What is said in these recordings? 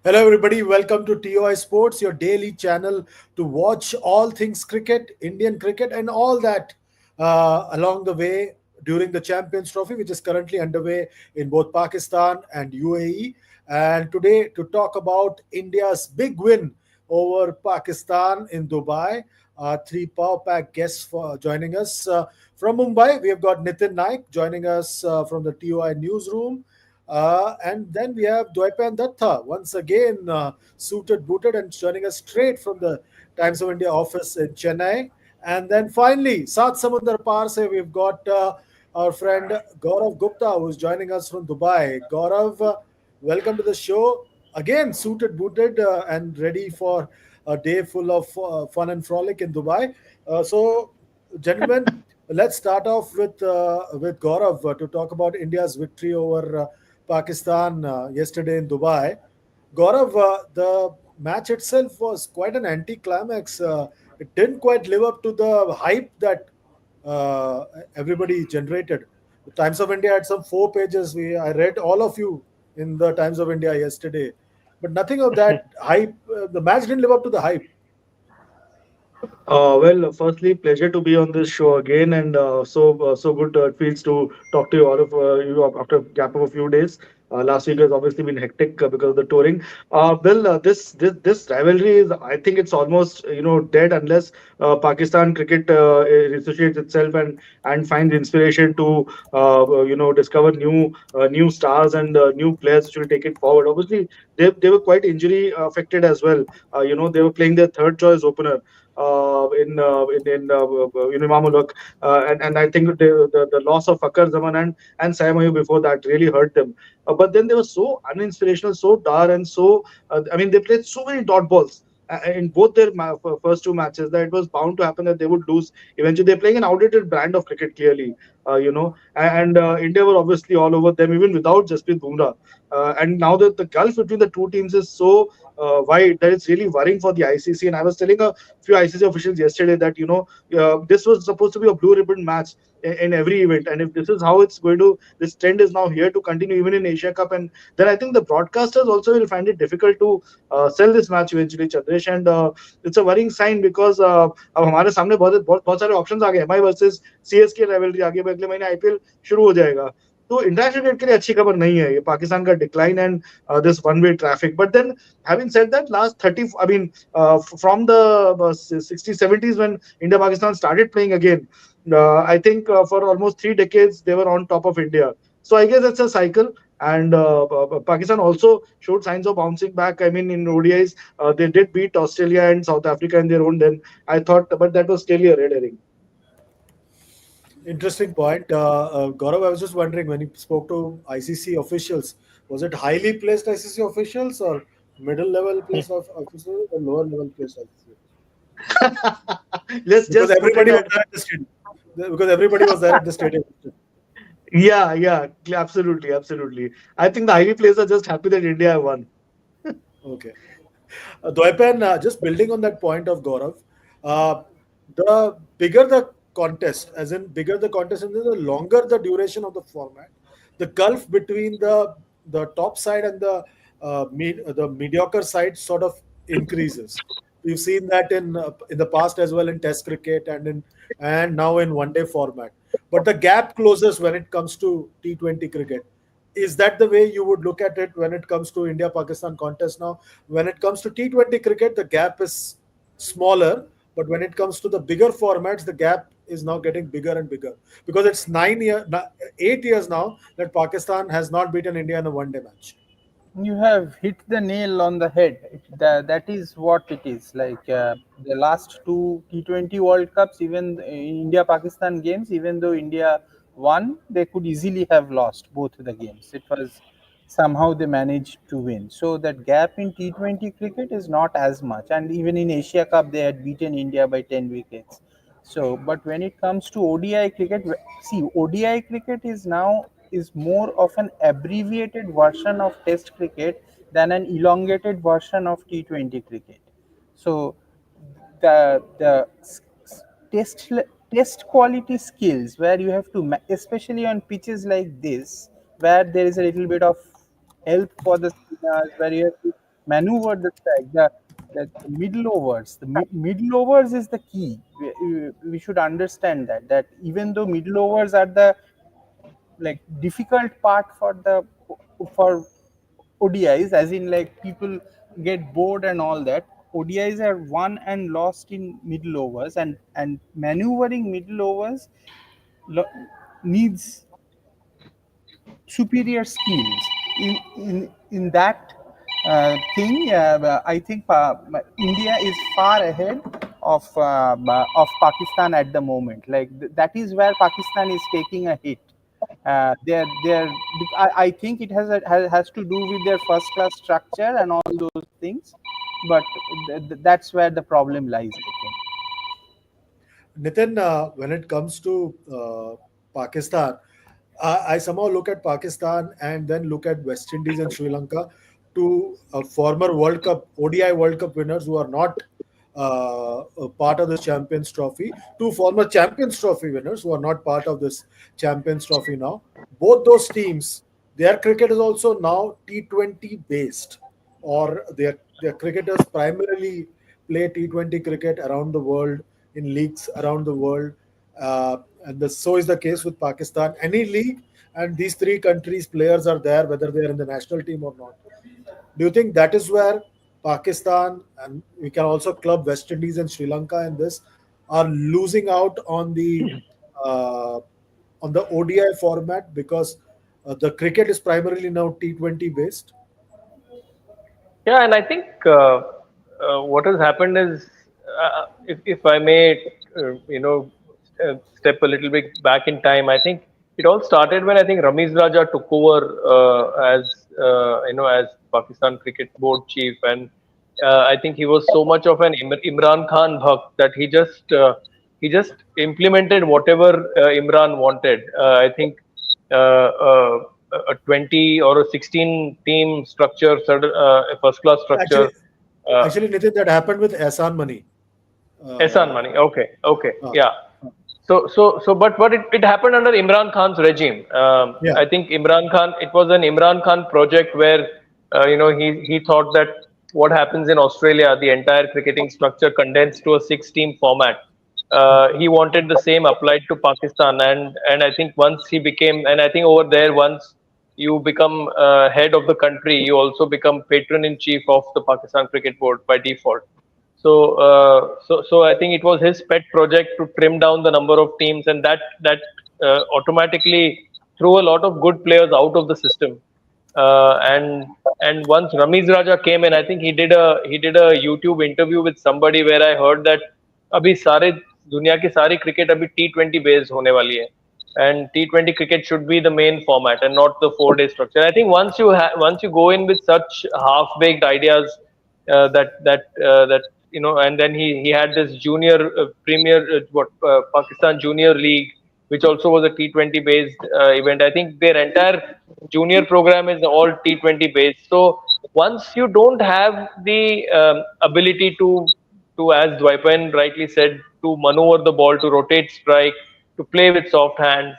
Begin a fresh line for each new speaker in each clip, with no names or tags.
Hello, everybody. Welcome to TOI Sports, your daily channel to watch all things cricket, Indian cricket, and all that along the way during the Champions Trophy, which is currently underway in both Pakistan and UAE. And today, to talk about India's big win over Pakistan in Dubai, three power pack guests for joining us from Mumbai. We have got Nitin Naik joining us from the TOI newsroom. And then we have Dwaipan Datta, once again suited, booted, and joining us straight from the Times of India office in Chennai. And then finally, Sat Samundar Par se, we've got our friend Gaurav Gupta, who's joining us from Dubai. Gaurav, welcome to the show. Again, suited, booted, and ready for a day full of fun and frolic in Dubai. Gentlemen, let's start off with Gaurav to talk about India's victory over Pakistan yesterday in Dubai. Gaurav, the match itself was quite an anti-climax. It didn't quite live up to the hype that uh, everybody generated. The Times of India had some 4 pages. I read all of you in the Times of India yesterday, but nothing of that hype. The match didn't live up to the hype.
Firstly, pleasure to be on this show again, and so good it feels to talk to you all of you after a gap of a few days. Last week has obviously been hectic because of the touring. This rivalry is, I think, it's almost dead unless Pakistan cricket reassociates itself and finds inspiration to discover new stars and new players which will take it forward. Obviously, they were quite injury affected as well. They were playing their third choice opener in Imam Uluk, and I think the loss of Akar Zaman and Saim Ayub before that really hurt them. But then they were so uninspirational, so dour, and so I mean they played so many dot balls in both their first two matches that it was bound to happen that they would lose. Eventually, they're playing an outdated brand of cricket, clearly, and India were obviously all over them even without Jasprit Bumrah. And now that the gulf between the two teams is so wide that it's really worrying for the ICC. And I was telling a few ICC officials yesterday that this was supposed to be a blue ribbon match in every event, and if this is how it's going to, this trend is now here to continue even in Asia Cup, and then I think the broadcasters also will find it difficult to sell this match eventually, Chandresh, and it's a worrying sign because अब हमारे सामने बहुत बहुत बहुत सारे options आ गए MI versus CSK rivalry आगे अगले महीने आईपीएल शुरू हो जाएगा तो इंटरनेशनल क्रिकेट के लिए अच्छी खबर नहीं है ये पाकिस्तान का decline and this one way traffic but then having said that last 30 I mean from the 60s 70s when India Pakistan started playing again I think for almost 3 decades they were on top of India, so I guess that's a cycle. And Pakistan also showed signs of bouncing back. I mean, in ODIs, they did beat Australia and South Africa in their own. Then I thought, but that was clearly a red herring.
Interesting point. Gaurav, I was just wondering when you spoke to ICC officials, was it highly placed ICC officials or middle level placed of officials or lower level placed ICC?
Let's
Because
just put it
everybody was
at
there at the stadium. Because everybody was there at the stadium.
yeah, absolutely, absolutely. I think the Ivy players are just happy that India won.
Okay. Dwaipan, just building on that point of Gaurav, uh, the bigger the contest, as in bigger the contest, and the longer the duration of the format, the gulf between the top side and the mediocre side sort of increases. We've seen that in the past as well in Test cricket and now in one day format. But the gap closes when it comes to T20 cricket. Is that the way you would look at it when it comes to India Pakistan contest now? When it comes to T20 cricket, the gap is smaller, but when it comes to the bigger formats, the gap is now getting bigger and bigger because it's 8 years now that Pakistan has not beaten India in a one day match.
You have hit the nail on the head. That is what it is. Like the last two T20 World Cups, even India Pakistan games, even though India won, they could easily have lost both the games. It was somehow they managed to win. So that gap in T20 cricket is not as much. And even in Asia Cup, they had beaten India by 10 wickets. So, but when it comes to ODI cricket, see, ODI cricket is more of an abbreviated version of Test cricket than an elongated version of T20 cricket. So, the test test quality skills where you have to, especially on pitches like this, where there is a little bit of help for the spinners, where you have to maneuver the strike. The middle overs, middle overs is the key. We should understand that even though middle overs are the like difficult part for ODIs, as in like people get bored and all that. ODIs are won and lost in middle overs, and maneuvering middle overs lo- needs superior skills in that thing. I think India is far ahead of Pakistan at the moment. Like that is where Pakistan is taking a hit. They're I think it has to do with their first class structure and all those things, but that's where the problem lies, I think.
Nitin, when it comes to Pakistan, I somehow look at Pakistan and then look at West Indies and Sri Lanka, two former World Cup ODI World Cup winners who are not a part of this Champions Trophy, two former Champions Trophy winners who are not part of this Champions Trophy now. Both those teams, their cricket is also now T20 based, or their cricketers primarily play T20 cricket around the world in leagues around the world. So is the case with Pakistan. Any league, and these three countries' players are there, whether they are in the national team or not. Do you think that is where Pakistan, and we can also club West Indies and Sri Lanka in this, are losing out uh, on the ODI format because the cricket is primarily now T20 based?
Yeah, and I think what has happened is, if I may, step a little bit back in time. I think it all started when I think Ramiz Raja took over as Pakistan Cricket Board chief, and I think he was so much of an Imran Khan bhakt that he just implemented whatever Imran wanted. I think a 20 or a 16 team structure, a first class
Actually,
structure. Uh,
Nitin, that happened with Ehsan Mani.
Ehsan
Uh,
money. Okay, okay,
uh,
yeah. But it happened under Imran Khan's regime.
yeah,
I think Imran Khan. It was an Imran Khan project where he thought that what happens in Australia, the entire cricketing structure condensed to a six-team format. He wanted the same applied to Pakistan, and I think once he became, and I think over there, once you become head of the country, you also become patron in chief of the Pakistan Cricket Board by default. So I think it was his pet project to trim down the number of teams, and that automatically threw a lot of good players out of the system. And once Ramiz Raja came in, I think he did a YouTube interview with somebody where I heard that अभी सारे दुनिया की सारी cricket अभी T20 based होने वाली है, and T20 cricket should be the main format and not the 4 day structure. I think once you go in with such half baked ideas, and then he had this junior premier Pakistan Junior League, which also was a T20 based event. I think their entire junior program is all T20 based. So once you don't have the ability to, as Dwaipan rightly said, to maneuver the ball, to rotate strike, to play with soft hands,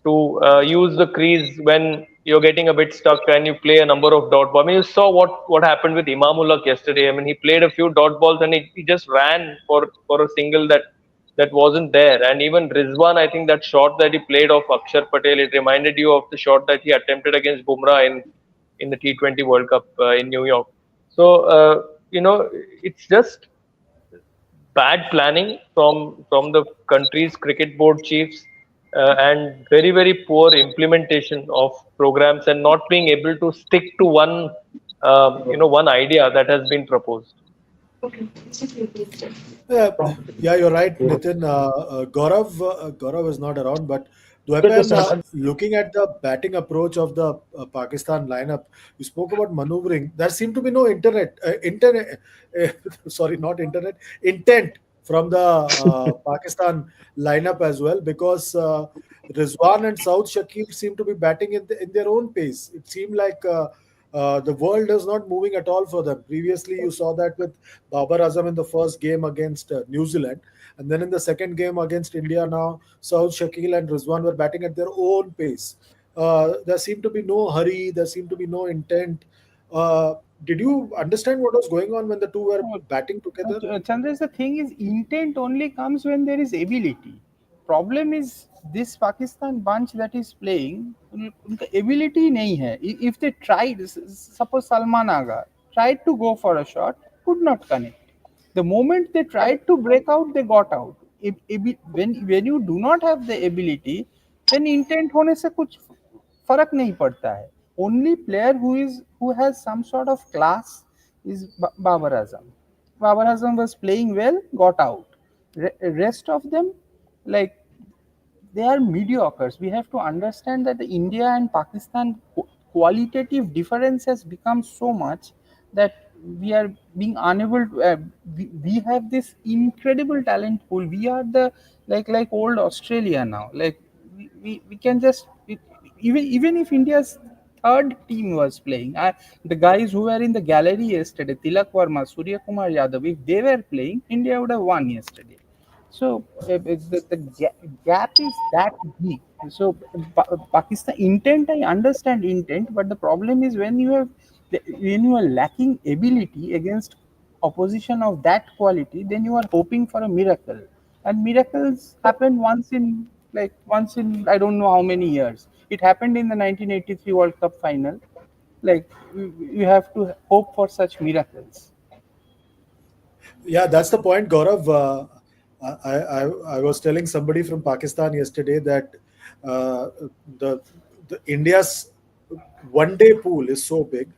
to use the crease when you're getting a bit stuck and you play a number of dot balls. I mean, you saw what happened with Imamullah yesterday. I mean, he played a few dot balls and he just ran for a single that wasn't there. And even Rizwan, I think that shot that he played off Akshar Patel, it reminded you of the shot that he attempted against Bumrah in the T20 World Cup in New York. So, it's just bad planning from the country's cricket board chiefs, and very very poor implementation of programs and not being able to stick to one idea that has been proposed.
yeah, yeah, you're right, Nitin. Gaurav is not around, but Dwaipan, looking at the batting approach of the Pakistan lineup, you spoke about maneuvering. There seemed to be no sorry, not internet, intent from the Pakistan lineup as well, because Rizwan and Saud Shakil seem to be batting in their own pace. It seemed like the world is not moving at all for them. Previously, you saw that with Babar Azam in the first game against New Zealand, and then in the second game against India, now Saud Shakil and Rizwan were batting at their own pace. There seemed to be no hurry. There seemed to be no intent. Uh, Did you understand what was going on when the two were
No,
batting together?
Chandra, the thing is, intent only comes when there is ability. Problem is this Pakistan bunch that is playing, उनका ability नहीं है. If they tried, suppose Salman Aga tried to go for a shot, could not connect. The moment they tried to break out, they got out. When you do not have the ability, then intent होने से कुछ फर्क नहीं पड़ता है. Only player who has some sort of class is Babar Azam. Babar Azam was playing well, got out. Rest of them, like, they are mediocres. We have to understand that the India and Pakistan qualitative difference has become so much that we are being unable to. We have this incredible talent pool. We are the, like old Australia now. Like we can just even if India's third team was playing, the guys who were in the gallery yesterday, Tilak Verma, Surya Kumar Yadav, if they were playing, India would have won yesterday. So the gap is that big. So Pakistan intent, I understand intent, but the problem is when you are lacking ability against opposition of that quality, then you are hoping for a miracle, and miracles happen once in I don't know how many years. It happened in the 1983 World Cup final. Like you have to hope for such miracles.
Yeah, that's the point, Gaurav. I was telling somebody from Pakistan yesterday that uh, the the India's one day pool is so big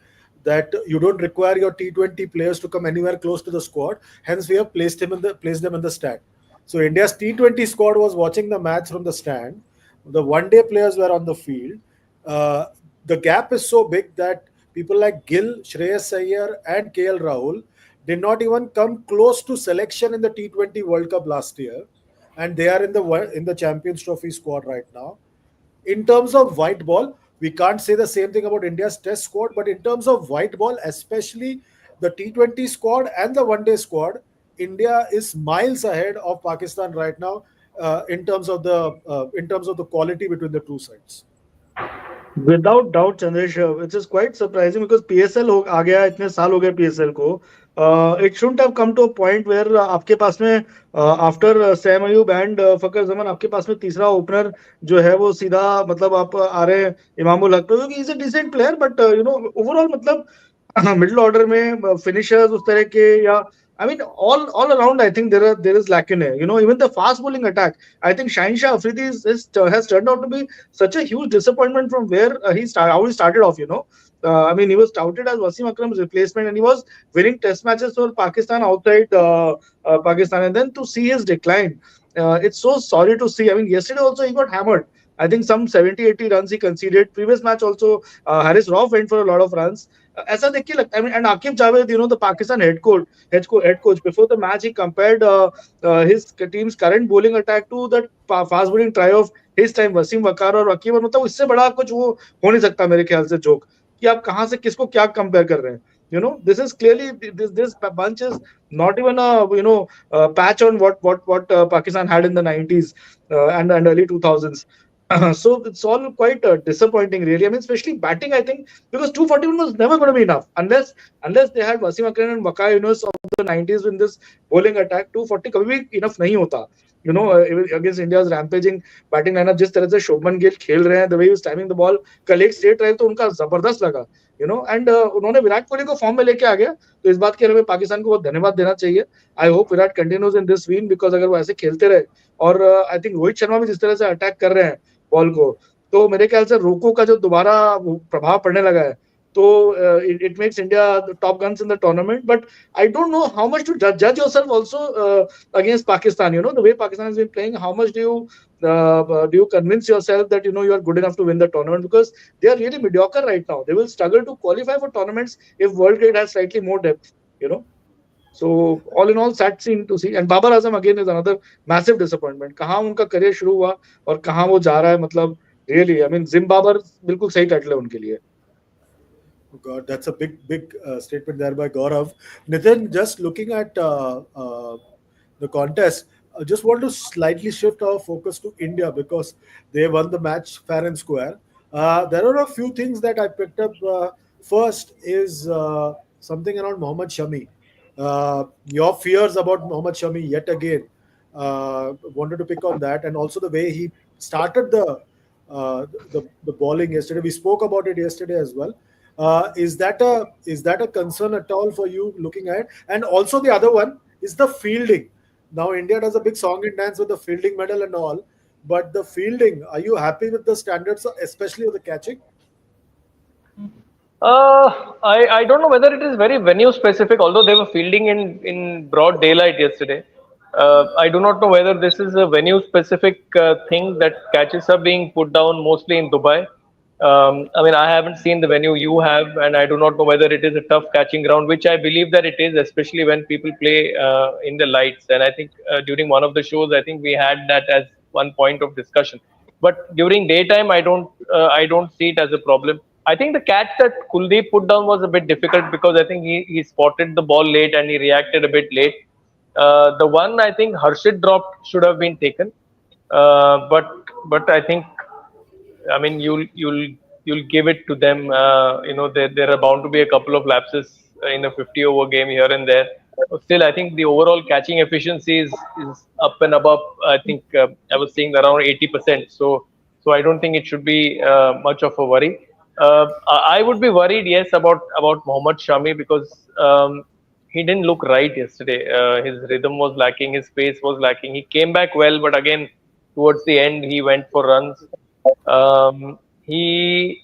that you don't require your T20 players to come anywhere close to the squad. Hence, we have placed them in the stand. So India's T20 squad was watching the match from the stand. The one day players were on the field. Uh, the gap is so big that people like Gill, Shreyas Iyer, and KL Rahul did not even come close to selection in the T20 World Cup last year, and they are in the Champions Trophy squad right now. In terms of white ball, we can't say the same thing about India's Test squad, but in terms of white ball, especially the T20 squad and the One Day squad, India is miles ahead of Pakistan right now in terms of the quality between the two sides.
Without doubt, Chandresh, which is quite surprising because PSL आ गया, इतने साल हो गए PSL को. It shouldn't have come to a point where आपके पास में after Sam Ayub and फकर Zaman आपके पास में तीसरा ओपनर जो है वो सीधा मतलब आप आ रहे हैं इमामुल हक पे, क्योंकि is a decent player, but overall मतलब मिडिल ऑर्डर में फिनिशर्स उस तरह के, या I mean, all around, I think there is lack in it. Even the fast bowling attack. I think Shaheen Shah Afridi has turned out to be such a huge disappointment from where how he started off. I mean, he was touted as Wasim Akram's replacement, and he was winning Test matches for Pakistan outside Pakistan, and then to see his decline, it's so sorry to see. I mean, yesterday also he got hammered. I think some 70, 80 runs he conceded. Previous match also, Harris Rauf went for a lot of runs. ऐसा देख के लगता, I mean, and Akif Javed, the Pakistan head coach, before the match he compared his team's current bowling attack to that fast bowling try of his time, Wasim वकार और अकीब. और मतलब इससे बड़ा कुछ वो हो नहीं सकता मेरे ख्याल से जोक, कि आप कहाँ से किसको क्या कंपेयर कर रहे हैं. This is clearly, this bunch is not even a patch on what Pakistan had in the 90s and early 2000s. So it's all quite disappointing, really. I mean, especially batting, I think, because 241 was never going to be enough unless they had Wasim Akram and Waqar Yunus of the 90s in this bowling attack. 240 कभी भी enough नहीं होता. Against India's rampaging batting lineup, जिस तरह से शोभमन गिल खेल रहे हैं, the way he was timing the ball, कल एक स्ट्रेट ड्राइव तो उनका जबरदस्त लगा. And उन्होंने विराट कोहली को फॉर्म में लेके आ गया, तो इस बात के लिए हमें पाकिस्तान को बहुत धन्यवाद देना चाहिए. I hope Virat continues in this win, because अगर वो ऐसे खेलते रहे, और आई थिंक रोहित शर्मा भी जिस तरह से अटैक कर रहे हैं बॉल को, तो मेरे ख्याल से रोको का जो दोबारा प्रभाव पड़ने लगा है, तो it makes India the top guns in the tournament. But I don't know how much to judge yourself also against Pakistan. The way Pakistan has been playing, how much do you convince yourself that you are good enough to win the tournament, because they are really mediocre right now. They will struggle to qualify for tournaments if world grade has slightly more depth. So all in all, sad scene to see. And Babar Azam again is another massive disappointment. कहाँ उनका career शुरू हुआ और कहाँ वो जा रहा है, मतलब really, I mean, Zimbabwe बिल्कुल सही टाइटल है उनके लिए.
Oh God, that's a big statement there by Gaurav. Nitin, just looking at the contest, I just want to slightly shift our focus to India because they won the match fair and square. There are a few things that I picked up. First is something around Mohammad Shami. Your fears about Mohammad Shami yet again. Wanted to pick on that, and also the way he started the bowling yesterday. We spoke about it yesterday as well. Is that a concern at all for you looking at? And also the other one is the fielding. Now India does a big song and dance with the fielding medal and all, but the fielding, are you happy with the standards, especially with the catching?
I don't know whether it is very venue specific, although they were fielding in broad daylight yesterday. I do not know whether this is a venue specific thing that catches are being put down mostly in Dubai. I mean, I haven't seen the venue you have, and I do not know whether it is a tough catching ground, which I believe that it is, especially when people play in the lights. And I think during one of the shows, I think we had that as one point of discussion. But during daytime, I don't see it as a problem. I think the catch that Kuldeep put down was a bit difficult because I think he spotted the ball late and he reacted a bit late. The one I think Harshit dropped should have been taken, but I think I mean, you'll give it to them. There are bound to be a couple of lapses in a 50 over game here and there. But still, I think the overall catching efficiency is up and above. I think I was seeing around 80%. So I don't think it should be much of a worry. I would be worried, yes, about Mohammad Shami because he didn't look right yesterday. His rhythm was lacking, his pace was lacking. He came back well, but again, towards the end, he went for runs. He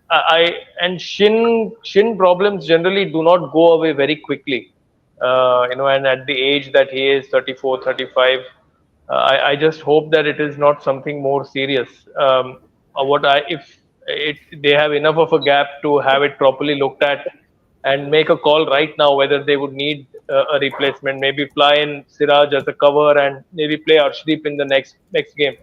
I and shin problems generally do not go away very quickly. And at the age that he is 34, 35, I just hope that it is not something more serious. What I if it they have enough of a gap to have it properly looked at and make a call right now whether they would need a replacement. Maybe fly in Siraj as a cover and maybe play Arshdeep in the next game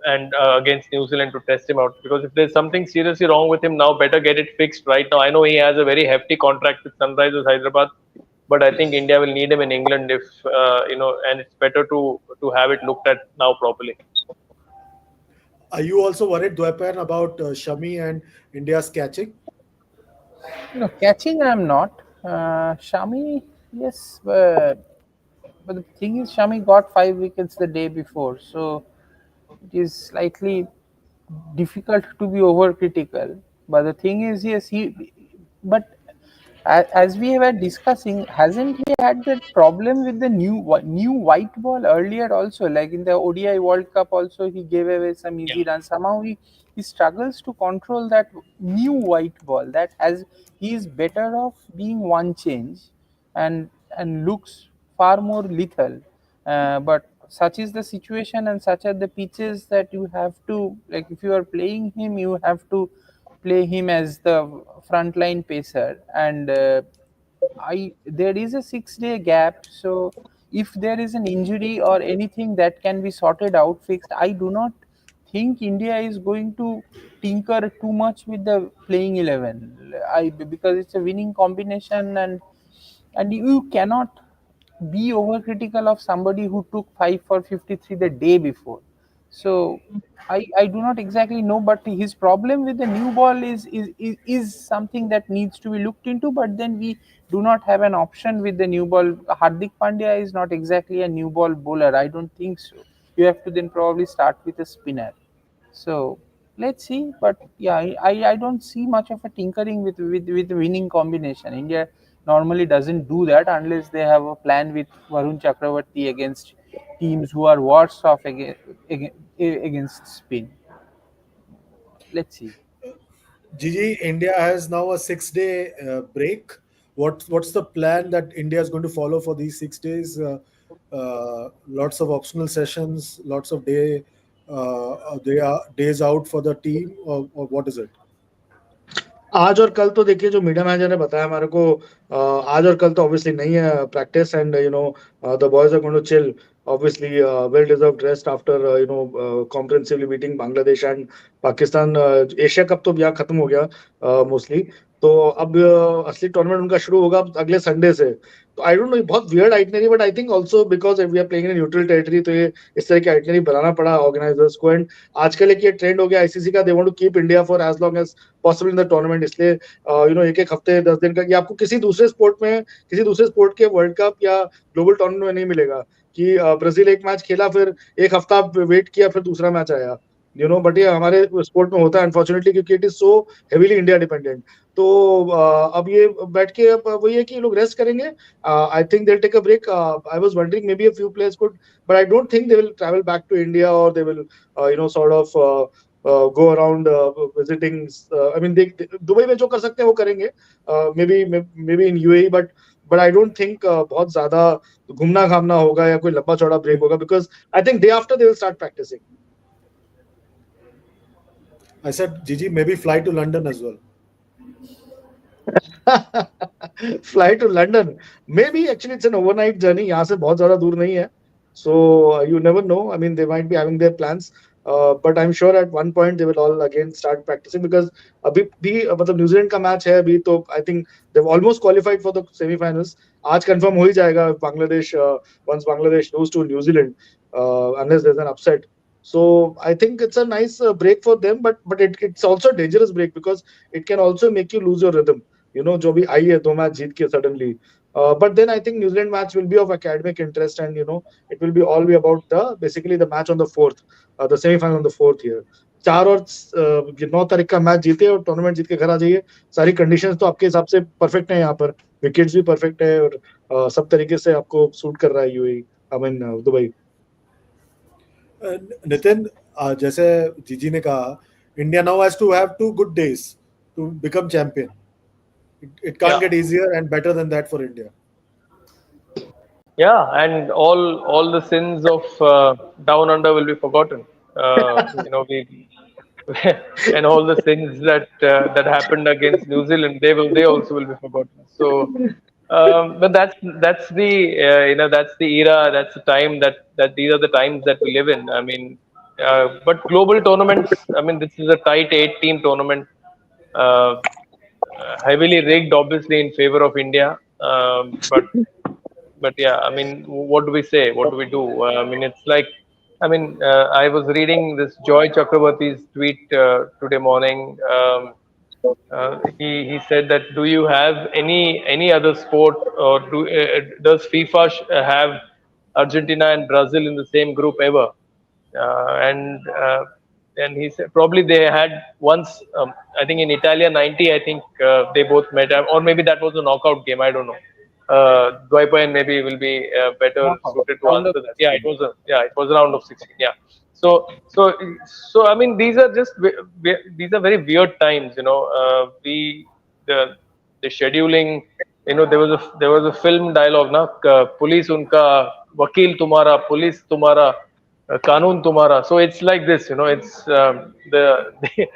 and against New Zealand to test him out. Because if there's something seriously wrong with him now, better get it fixed right now. I know he has a very hefty contract with Sunrisers Hyderabad, but I think India will need him in England if and it's better to have it looked at now properly.
Are you also worried, Dwaypan, about Shami and India's catching?
No, catching I'm not. Shami, yes, but the thing is, Shami got 5 wickets the day before, so it is slightly difficult to be overcritical. But the thing is, yes, but as we were discussing, hasn't he had that problem with the new white ball earlier also? Like in the ODI World Cup, also he gave away some easy runs. Somehow he struggles to control that new white ball. That has he is better off being one change, and looks far more lethal. But such is the situation and such are the pitches that you have to, like, if you are playing him, you have to play him as the frontline pacer. And I there is a 6 day gap, so if there is an injury or anything that can be sorted out, fixed, I do not think India is going to tinker too much with the playing 11. Because it's a winning combination, and you cannot be overcritical of somebody who took 5 for 53 the day before. So I do not exactly know, but his problem with the new ball is something that needs to be looked into. But then we do not have an option with the new ball. Hardik Pandya is not exactly a new ball bowler. I don't think so. You have to then probably start with a spinner. So let's see. But yeah, I don't see much of a tinkering with the winning combination. India normally doesn't do that unless they have a plan with Varun Chakravarti against teams who are worse off against spin. Let's see.
Gigi, India has now a 6 day break. What's the plan that India is going to follow for these 6 days? Lots of optional sessions, lots of they are days out for the team, or what is it?
आज और कल तो देखिए जो media manager ने बताया हमारे को, आज और कल तो ऑब्वियसली नहीं है practice, and the boys are going to chill, obviously well deserved rest after comprehensively beating Bangladesh and Pakistan. Asia Cup तो यहाँ खत्म हो गया mostly, तो अब असली टूर्नामेंट उनका शुरू होगा अगले संडे से। तो आई डोंट नो, बहुत weird itinerary, but I think also because we are playing in neutral territory, तो ये इस तरह की आइटनरी बनाना पड़ा ऑर्गेनाइजर्स को। एंड आजकल एक ये ट्रेंड हो गया आईसीसी का, they want to keep India for as long as possible in the tournament. इसलिए एक एक हफ्ते 10 दिन का, ये आपको किसी दूसरे स्पोर्ट में, किसी दूसरे स्पोर्ट के वर्ल्ड कप या ग्लोबल टूर्नामेंट में नहीं मिलेगा कि ब्राजील एक मैच खेला, फिर एक हफ्ता वेट किया, फिर दूसरा मैच आया। बट ये हमारे स्पोर्ट में होता है अनफॉर्चुनेटली, क्योंकि it is so heavily India dependent. तो अब ये बैठ के अब वही है कि लोग रेस्ट करेंगे। I think they will take a break. I was wondering maybe a few players could, but I don't think they will travel back to India, और they will sort of go around visiting. I mean, Dubai में जो कर सकते हैं वो करेंगे, maybe in UAE, but I don't think बहुत ज्यादा घूमना घामना होगा या कोई लंबा चौड़ा ब्रेक होगा, because I think day after they will start practicing.
I said, Gigi, maybe fly to London as well.
Fly to London. Maybe actually it's an overnight journey. यहाँ से बहुत ज़्यादा दूर नहीं है. So you never know. I mean, they might be having their plans. But I'm sure at one point they will all again start practicing, because अभी भी मतलब न्यूजीलैंड का मैच है अभी, तो I think they've almost qualified for the semi-finals. आज confirm हो ही जाएगा Bangladesh, once Bangladesh lose to New Zealand, unless there's an upset. So I think it's a nice break for them, but it's also a dangerous break, because it can also make you lose your rhythm. जो भी आई है 2 match जीत के suddenly. But then I think New Zealand match will be of academic interest, and it will be all be about basically the match on the 4th, the semi-final on the 4th here. 4 और 9 तारीख का match जीते और tournament जीत के घर आ जाइए। सारी conditions तो आपके हिसाब से परफेक्ट है, यहाँ पर विकेट्स भी परफेक्ट है, और सब तरीके से आपको सूट कर रहा है UAE, I mean Dubai.
Nitin, जैसे जीजी ने कहा, India now has to have 2 good days to become champion. It can't
Yeah.
get easier and better than that for India.
Yeah, and all the sins of down under will be forgotten. We and all the sins that happened against New Zealand, they also will be forgotten. So, but that's the that's the era, that's the time, that these are the times that we live in. I mean, but global tournaments. I mean, this is a tight 8-team tournament. Uh, Heavily rigged, obviously, in favor of India. But yeah, I mean, what do we say? What do we do? I mean, it's like, I mean, I was reading this Joy Chakrabarti's tweet today morning. He said that, do you have any other sport, or does FIFA have Argentina and Brazil in the same group ever? And he said probably they had once. I think in Italia '90, I think they both met, or maybe that was a knockout game. I don't know. Dwaipayan maybe will be better
Knockout,
suited to
round of
answer that. Yeah,
16.
it was a round of 16. Yeah. So so so I mean, these are just these are very weird times. The the scheduling. There was a film dialogue na, police unka wakil tumhara, police tumhara, कानून तुम्हारा. So it's like this, it's the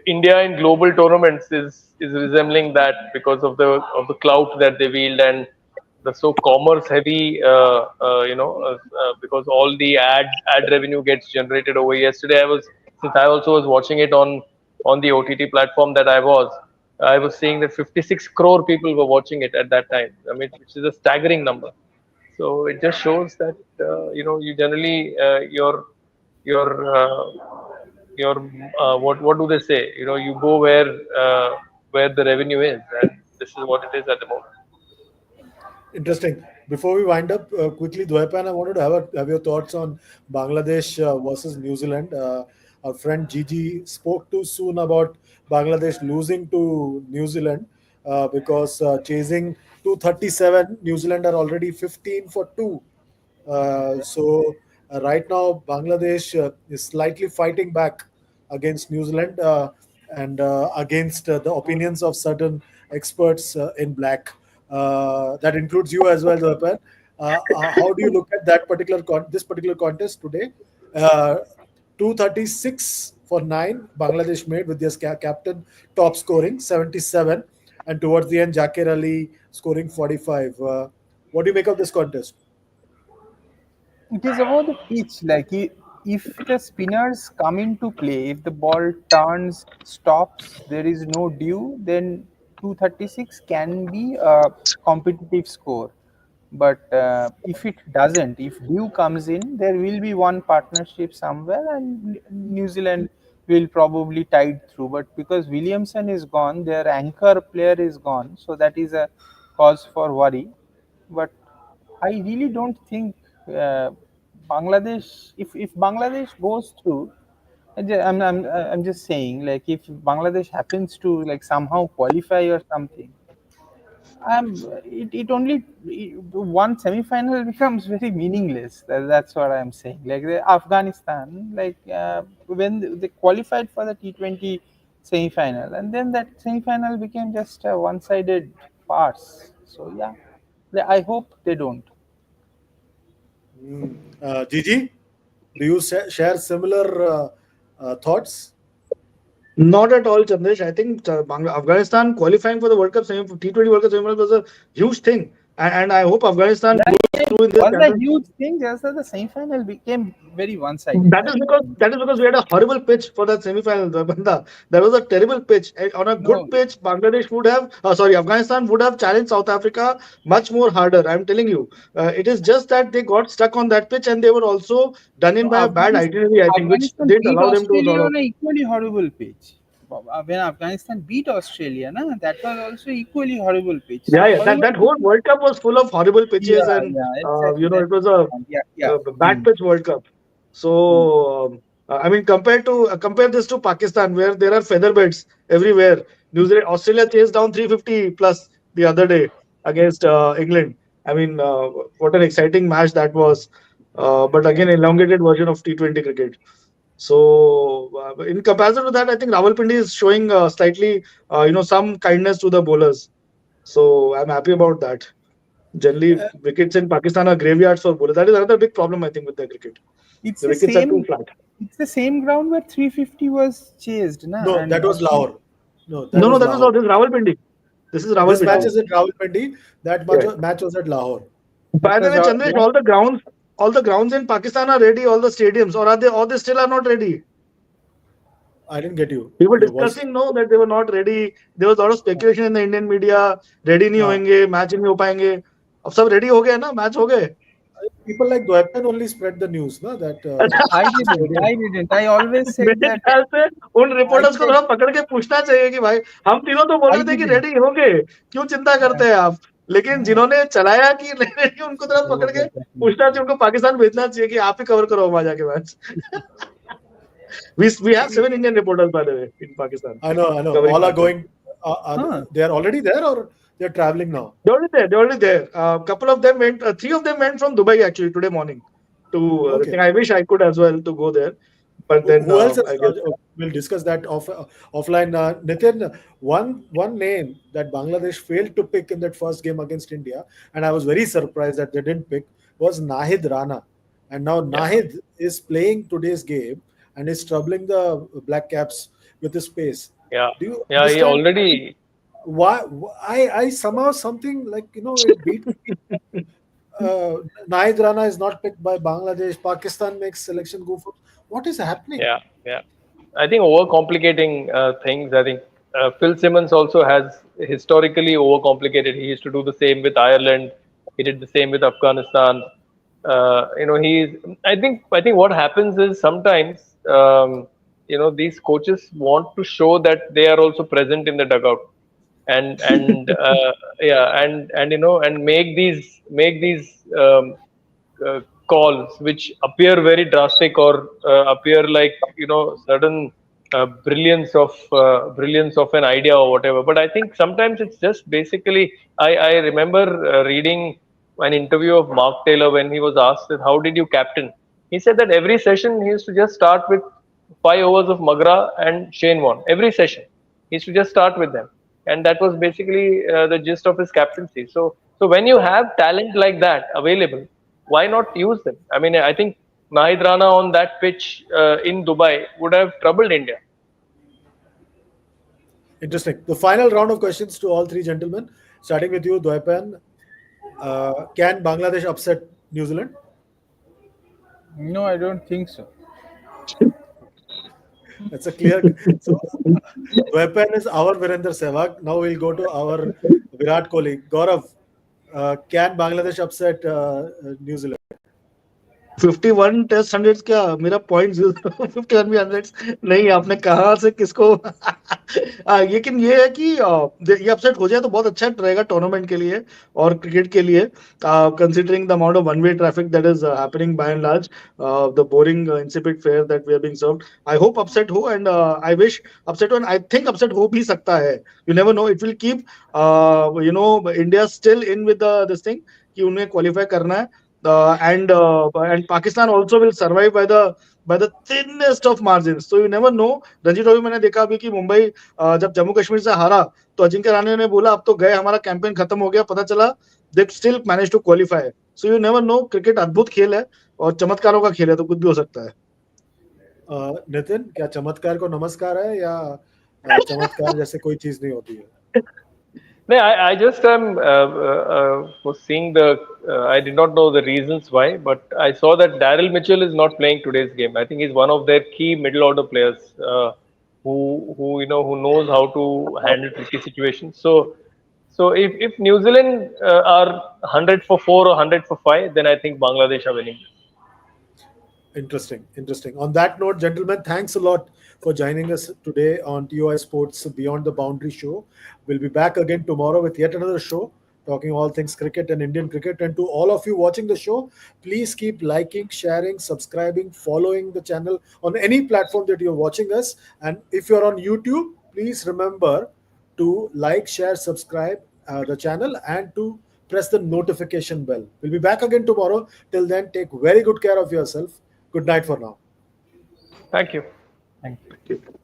India in global tournaments is resembling that, because of the clout that they wield, and the so commerce heavy, because all the ad revenue gets generated over. Yesterday, since I also was watching it on the OTT platform that I was seeing that 56 crore people were watching it at that time. I mean, which is a staggering number. So it just shows that you generally your your what do they say? You go where the revenue is, and this is what it is at the moment.
Interesting. Before we wind up, quickly, Dwaipan, I wanted to have your thoughts on Bangladesh versus New Zealand. Our friend Gigi spoke too soon about Bangladesh losing to New Zealand because chasing 237, New Zealand are already 15 for 2. So right now, Bangladesh is slightly fighting back against New Zealand and against the opinions of certain experts in black. That includes you as well, Dwaipan. How do you look at that this particular contest today? 236 for 9, Bangladesh made with their captain top scoring 77, and towards the end, Jakir Ali scoring 45. What do you make of this contest?
It is about the pitch. Like if the spinners come into play, if the ball turns, stops, there is no dew, then 236 can be a competitive score. But if it doesn't, if dew comes in, there will be one partnership somewhere, and New Zealand will probably tide through. But because Williamson is gone, their anchor player is gone, so that is a cause for worry. But I really don't think uh, Bangladesh. If Bangladesh goes through, I'm just saying, like if Bangladesh happens to like somehow qualify or something, it only one semi-final becomes very meaningless. That's what I'm saying. Like Afghanistan, like when they qualified for the T20 semi-final, and then that semi-final became just a one-sided farce. So yeah, I hope they don't.
Gigi, do you share similar thoughts?
Not at all, Chandesh. I think Afghanistan qualifying for the World Cup T20 World Cup semi was a huge thing, and I hope Afghanistan
Yeah,
goes
it
through in this
was a
championship.
huge thing. Just that the semi-final became very one-sided, right?
That is because we had a horrible pitch for that semi-final. Banda. That was a terrible pitch. On a
No,
good pitch, Bangladesh would have, Afghanistan would have challenged South Africa much more harder. I'm telling you, it is just that they got stuck on that pitch, and they were also done in
no,
by a bad itinerary, I think, which
Afghanistan
didn't
beat
allow them to
Australia
sort of.
on an equally horrible pitch. When Afghanistan beat Australia, na, that was also equally horrible pitch. So
Yeah, yeah. That
horrible
that whole
pitches.
World Cup was full of horrible pitches,
Yeah,
and
yeah, exactly. That's
it was
the
a
point. Yeah, yeah.
bad pitch World Cup.
Hmm.
So, I mean, compare this to Pakistan, where there are feather beds everywhere. New Zealand, Australia chased down 350 plus the other day against England. I mean, what an exciting match that was. But again, elongated version of T20 cricket. So, in comparison to that, I think Rawalpindi is showing slightly, some kindness to the bowlers. So I'm happy about that. Generally, wickets in Pakistan are graveyards for bowlers. That is another big problem, I think, with the cricket.
It's
The
the
wickets are too
same.
flat.
It's the same ground where 350 was chased, na,
No,
and
that was
Australia.
Lahore. No, that
No, no,
was
that was
Lahore.
all. This is Rawalpindi. This is
This match
Rawalpindi.
is at Rawalpindi. That
Yeah.
match was at Lahore.
By the
Because
way, Chandresh, all the grounds in Pakistan are ready. All the stadiums, or they still are not ready.
I didn't get you.
We were
Your voice.
discussing, no, that they were not ready. There was a lot of speculation in the Indian media. Ready नहीं
Uh,
होंगे, match नहीं हो पाएंगे. अब सब ready हो गए ना, match हो गए.
People like Dwepan only spread the news, no? That
I didn't.
stadium.
I didn't. I always said
मेरे
that.
ख्याल से उन
I
रिपोर्टर्स को
said
थोड़ा पकड़ के पूछना चाहिए कि भाई हम तीनों तो बोल
I
रहे थे कि
didn't.
रेडी होंगे, क्यों चिंता करते हैं आप? लेकिन
No.
जिन्होंने चलाया कि नहीं रेडी, उनको थोड़ा
वो
पकड़ के
बता नहीं
पूछना चाहिए,
था।
उनको पाकिस्तान भेजना चाहिए कि आप ही कवर करो वहां जाके match. We have 7 Indian reporters, by the way, in Pakistan
I know, I know.
covering
All are
matches.
going.
Huh.
They are already there, or they're traveling now.
They're already there. They're already there. Couple of them went. 3 of them went from Dubai actually today morning to the
Okay.
thing. I wish I could as well to go there, but then
Who else has?
I guess.
We'll discuss that offline. Nitin, one name that Bangladesh failed to pick in that first game against India, and I was very surprised that they didn't pick, was Nahid Rana. And now
Yeah,
Nahid is playing today's game and is troubling the Black Caps with his pace.
yeah,
Do you
yeah. He
understand
already.
why? I somehow something like it beats me. Nahid Rana is not picked by Bangladesh. Pakistan makes selection go for. What is happening?
Yeah, yeah. I think overcomplicating things. I think Phil Simmons also has historically overcomplicated. He used to do the same with Ireland. He did the same with Afghanistan. He's. I think what happens is sometimes these coaches want to show that they are also present in the dugout, and yeah, and make these calls which appear very drastic or appear like certain brilliance of an idea or whatever. But I think sometimes it's just basically I remember reading an interview of Mark Taylor when he was asked that how did you captain. He said that every session he used to just start with 5 overs of Magra and Shane Warne. Every session he used to just start with them, and that was basically the gist of his captaincy. So when you have talent like that available, why not use them? I mean, I think Nahid Rana on that pitch in Dubai would have troubled India.
Interesting. The final round of questions to all three gentlemen, starting with you, Dwaipan. Can Bangladesh upset New Zealand?
No, I don't think so.
That's a clear. So weapon is our Virender Sehwag. Now we'll go to our Virat Kohli. Gaurav, can Bangladesh upset New Zealand?
51 test hundreds क्या मेरा point 51 भी hundreds नहीं आपने कहा से किसको लेकिन ये है कि ये अपसेट हो जाए तो बहुत अच्छा रहेगा टूर्नामेंट के लिए और क्रिकेट के लिए considering the amount of one way traffic that is happening by and large the boring insipid fare that we are being served I hope upset हो एंड आई विश अपसेट हो and I think upset हो भी सकता है you never know it will keep you know India still in with this thing कि उन्हें qualify करना है and Pakistan also will survive by the thinnest of margins. So you never know. Ranji trophy मैंने देखा अभी कि मुंबई जब जम्मू कश्मीर से हारा तो अजिंक्य रहाणे ने बोला अब तो गए हमारा कैंपेन खत्म हो गया पता चला they still managed to qualify. So you never know. Cricket अद्भुत खेल है और चमत्कारों का खेल है तो कुछ भी हो सकता है.
नितिन, क्या चमत्कार को नमस्कार है या चमत्कार जैसे कोई चीज नहीं होती है?
No, I just was seeing the. I did not know the reasons why, but I saw that Daryl Mitchell is not playing today's game. I think he's one of their key middle order players who who knows how to handle tricky situations. So if New Zealand are 100 for 4 or 100 for 5, then I think Bangladesh are winning.
Interesting, interesting. On that note, gentlemen, thanks a lot for joining us today on TOI Sports Beyond the Boundary show. We'll be back again tomorrow with yet another show talking all things cricket and Indian cricket. And to all of you watching the show, please keep liking, sharing, subscribing, following the channel on any platform that you're watching us. And if you're on YouTube, please remember to like, share, subscribe the channel and to press the notification bell. We'll be back again tomorrow. Till then, take very good care of yourself. Good night for now.
Thank you.
Thank you.
Thank you.